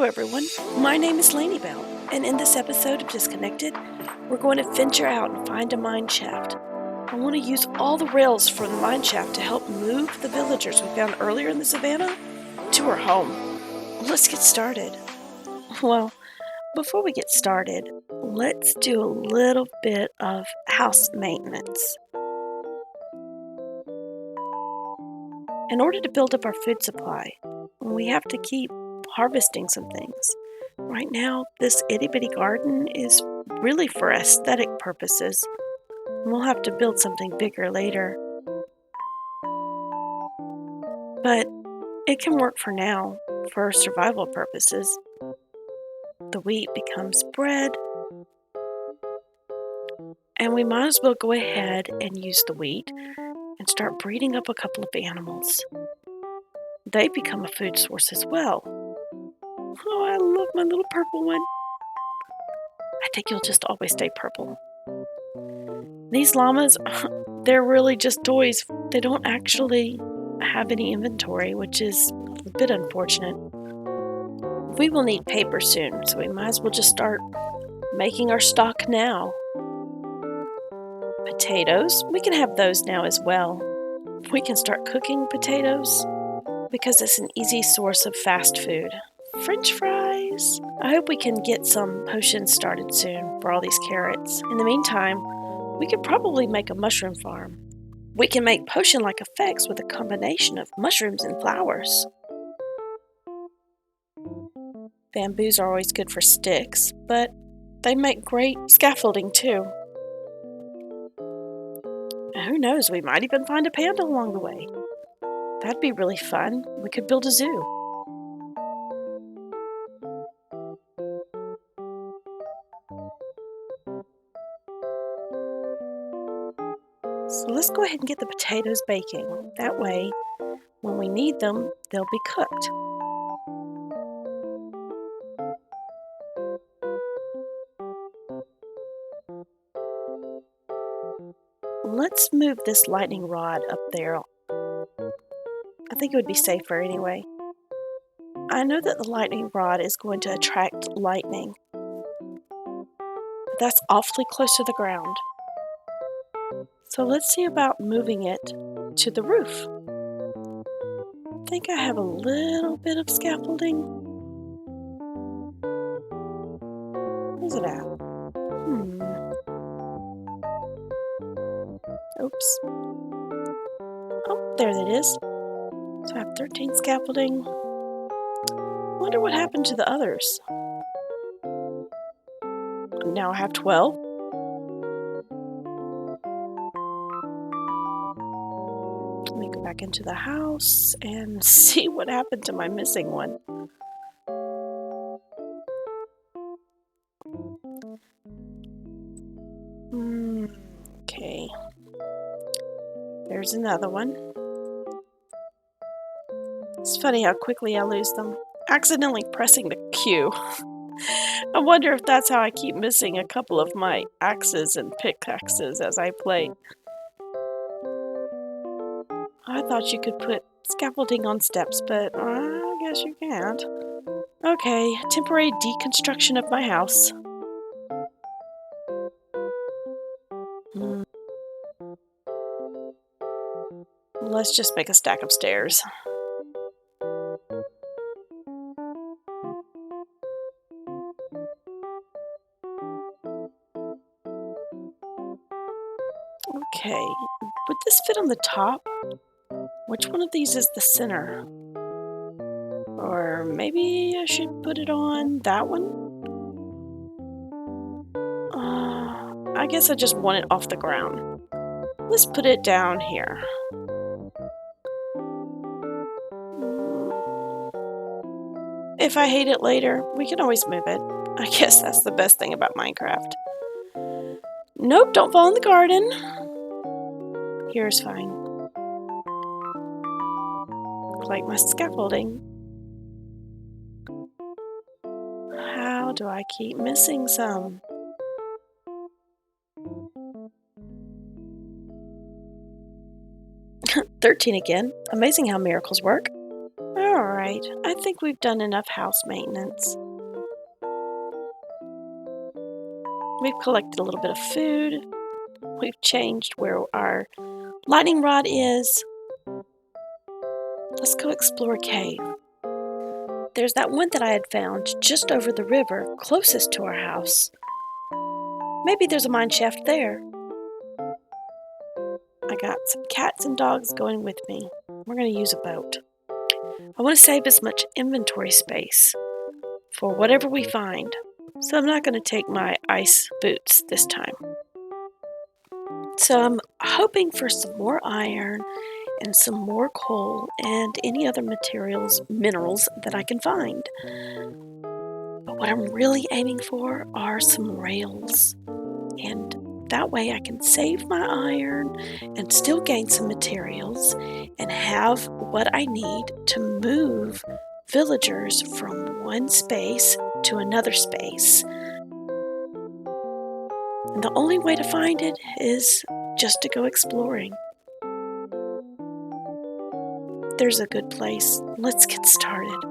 Hello everyone, my name is Laniebell, and in this episode of Disconnected, we're going to venture out and find a mine shaft. I want to use all the rails from the mine shaft to help move the villagers we found earlier in the Savannah to our home. Let's get started. Well, before we get started, let's do a little bit of house maintenance. In order to build up our food supply, we have to keep harvesting some things. Right now, this itty-bitty garden is really for aesthetic purposes. We'll have to build something bigger later. But it can work for now, for survival purposes. The wheat becomes bread, and we might as well go ahead and use the wheat and start breeding up a couple of animals. They become a food source as well. Oh, I love my little purple one. I think you'll just always stay purple. These llamas, they're really just toys. They don't actually have any inventory, which is a bit unfortunate. We will need paper soon, so we might as well just start making our stock now. Potatoes, we can have those now as well. We can start cooking potatoes because it's an easy source of fast food. French fries. I hope we can get some potions started soon for all these carrots. In the meantime, we could probably make a mushroom farm. We can make potion-like effects with a combination of mushrooms and flowers. Bamboos are always good for sticks, but they make great scaffolding too. And who knows, we might even find a panda along the way. That'd be really fun. We could build a zoo. So let's go ahead and get the potatoes baking. That way, when we need them, they'll be cooked. Let's move this lightning rod up there. I think it would be safer anyway. I know that the lightning rod is going to attract lightning, but that's awfully close to the ground. So let's see about moving it to the roof. I think I have a little bit of scaffolding. Where's it at? Oops. Oh, there it is. So I have 13 scaffolding. Wonder what happened to the others. Now I have 12. Let me go back into the house and see what happened to my missing one. Okay. There's another one. It's funny how quickly I lose them. Accidentally pressing the Q. I wonder if that's how I keep missing a couple of my axes and pickaxes as I play. I thought you could put scaffolding on steps, but I guess you can't. Okay, temporary deconstruction of my house. Let's just make a stack of stairs. Okay, would this fit on the top? Which one of these is the center? Or maybe I should put it on that one? I guess I just want it off the ground. Let's put it down here. If I hate it later, we can always move it. I guess that's the best thing about Minecraft. Nope, don't fall in the garden. Here's fine. Like my scaffolding. How do I keep missing some? $13 again. Amazing how miracles work. Alright. right. I think we've done enough house maintenance. We've collected a little bit of food. We've changed where our lightning rod is. Let's go explore a cave. There's that one that I had found just over the river, closest to our house. Maybe there's a mine shaft there. I got some cats and dogs going with me. We're going to use a boat. I want to save as much inventory space for whatever we find, so I'm not going to take my ice boots this time. So I'm hoping for some more iron and some more coal and any other minerals that I can find. But what I'm really aiming for are some rails. And that way I can save my iron and still gain some materials and have what I need to move villagers from one space to another space. And the only way to find it is just to go exploring. There's a good place. Let's get started.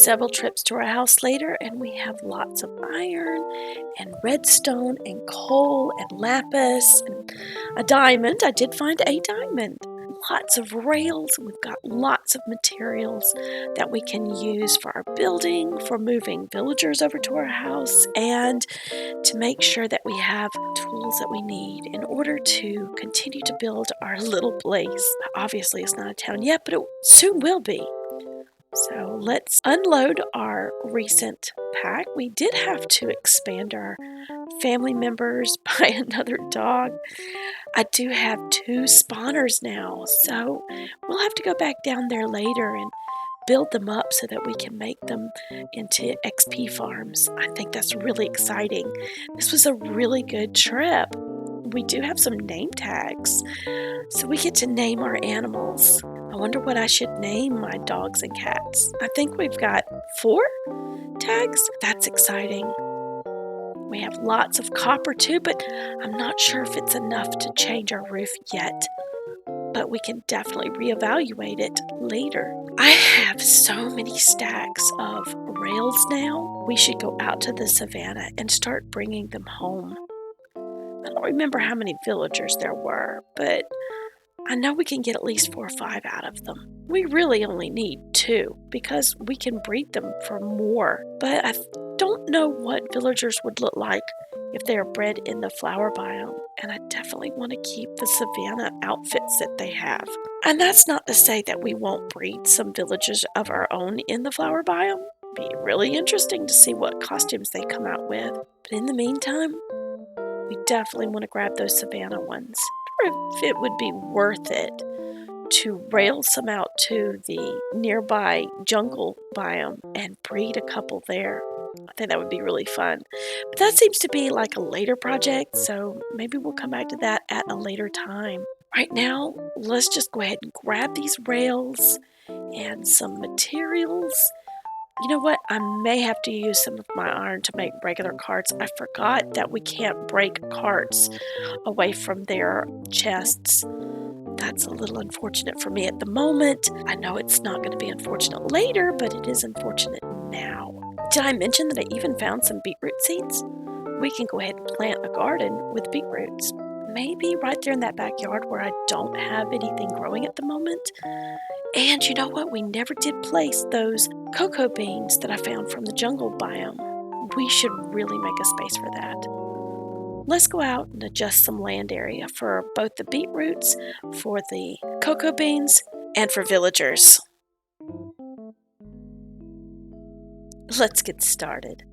several trips to our house later, and we have lots of iron and redstone and coal and lapis and a diamond. I did find a diamond. Lots of rails. We've got lots of materials that we can use for our building, for moving villagers over to our house, and to make sure that we have tools that we need in order to continue to build our little place. Obviously, it's not a town yet, but it soon will be. So let's unload our recent pack. We did have to expand our family members by another dog. I do have 2 spawners now, so we'll have to go back down there later and build them up so that we can make them into XP farms. I think that's really exciting. This was a really good trip. We do have some name tags, so we get to name our animals. I wonder what I should name my dogs and cats. I think we've got 4 tags. That's exciting. We have lots of copper too, but I'm not sure if it's enough to change our roof yet. But we can definitely reevaluate it later. I have so many stacks of rails now. We should go out to the savannah and start bringing them home. I don't remember how many villagers there were, but I know we can get at least 4 or 5 out of them. We really only need 2 because we can breed them for more. But I don't know what villagers would look like if they are bred in the flower biome. And I definitely want to keep the savannah outfits that they have. And that's not to say that we won't breed some villagers of our own in the flower biome. It'd be really interesting to see what costumes they come out with. But in the meantime, we definitely want to grab those savannah ones. Or if it would be worth it to rail some out to the nearby jungle biome and breed a couple there. I think that would be really fun. But that seems to be like a later project, so maybe we'll come back to that at a later time. Right now, let's just go ahead and grab these rails and some materials. You know what? I may have to use some of my iron to make regular carts. I forgot that we can't break carts away from their chests. That's a little unfortunate for me at the moment. I know it's not going to be unfortunate later, but it is unfortunate now. Did I mention that I even found some beetroot seeds? We can go ahead and plant a garden with beetroots. Maybe right there in that backyard where I don't have anything growing at the moment. And you know what? We never did place those cocoa beans that I found from the jungle biome. We should really make a space for that. Let's go out and adjust some land area for both the beetroots, for the cocoa beans, and for villagers. Let's get started.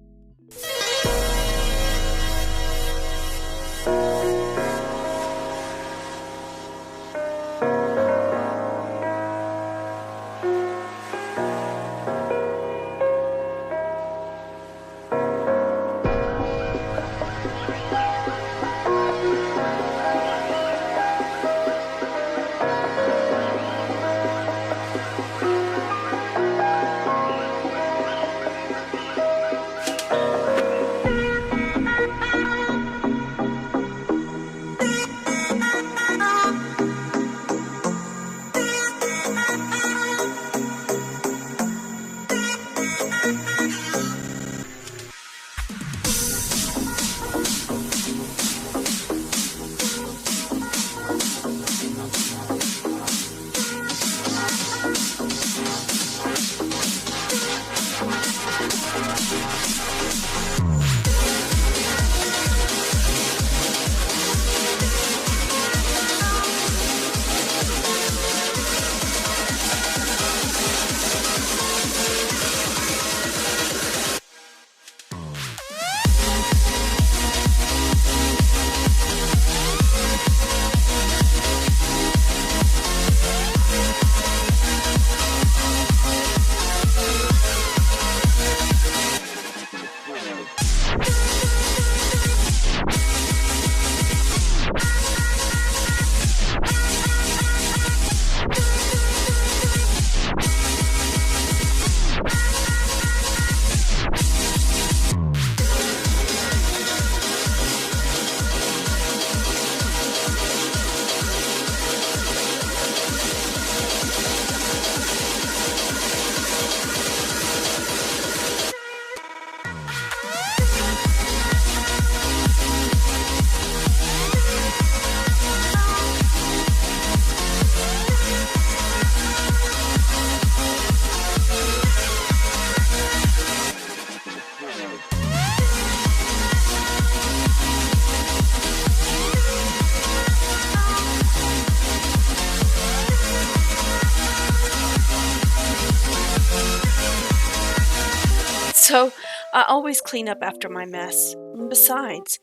So I always clean up after my mess. Besides,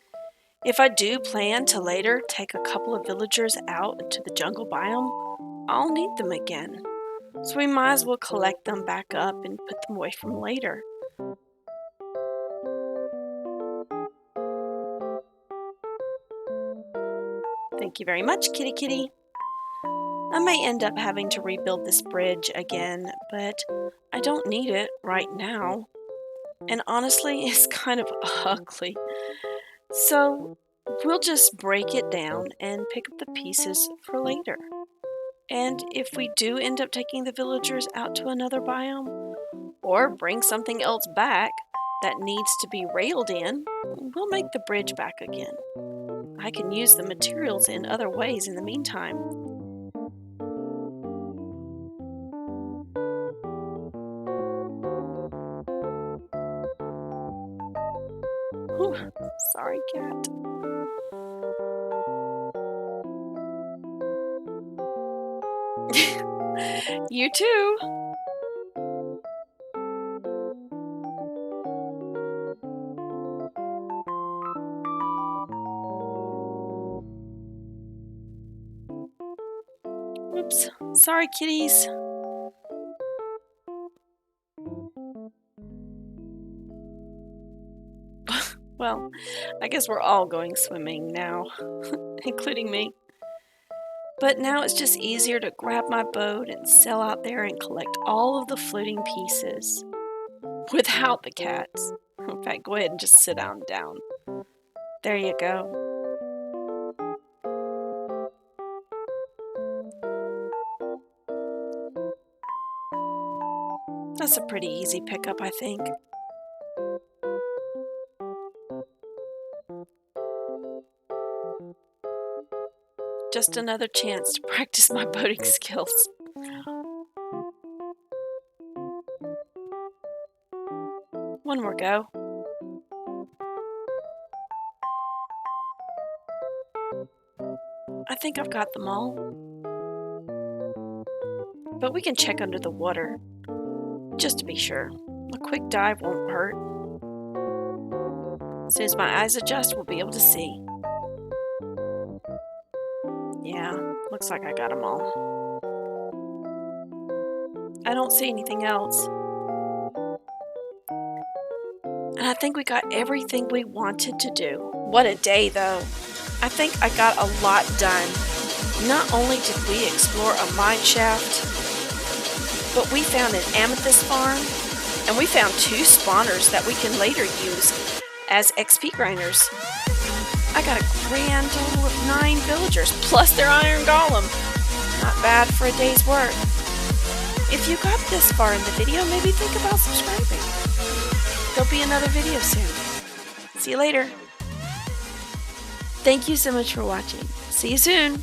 if I do plan to later take a couple of villagers out into the jungle biome, I'll need them again. So we might as well collect them back up and put them away from later. Thank you very much, kitty kitty. I may end up having to rebuild this bridge again, but I don't need it right now. And honestly, it's kind of ugly. So we'll just break it down and pick up the pieces for later. And if we do end up taking the villagers out to another biome, or bring something else back that needs to be railed in, we'll make the bridge back again. I can use the materials in other ways in the meantime. Whew, sorry, cat. You too. Whoops. Sorry, kitties. Well, I guess we're all going swimming now, including me. But now it's just easier to grab my boat and sail out there and collect all of the floating pieces without the cats. In fact, go ahead and just sit down. There you go. That's a pretty easy pickup, I think. Just another chance to practice my boating skills. One more go. I think I've got them all. But we can check under the water, just to be sure. A quick dive won't hurt. As soon as my eyes adjust, we'll be able to see. Yeah, looks like I got them all. I don't see anything else. And I think we got everything we wanted to do. What a day, though. I think I got a lot done. Not only did we explore a mine shaft, but we found an amethyst farm, and we found 2 spawners that we can later use as XP grinders. I got a grand total of 9 villagers, plus their iron golem. Not bad for a day's work. If you got this far in the video, maybe think about subscribing. There'll be another video soon. See you later. Thank you so much for watching. See you soon.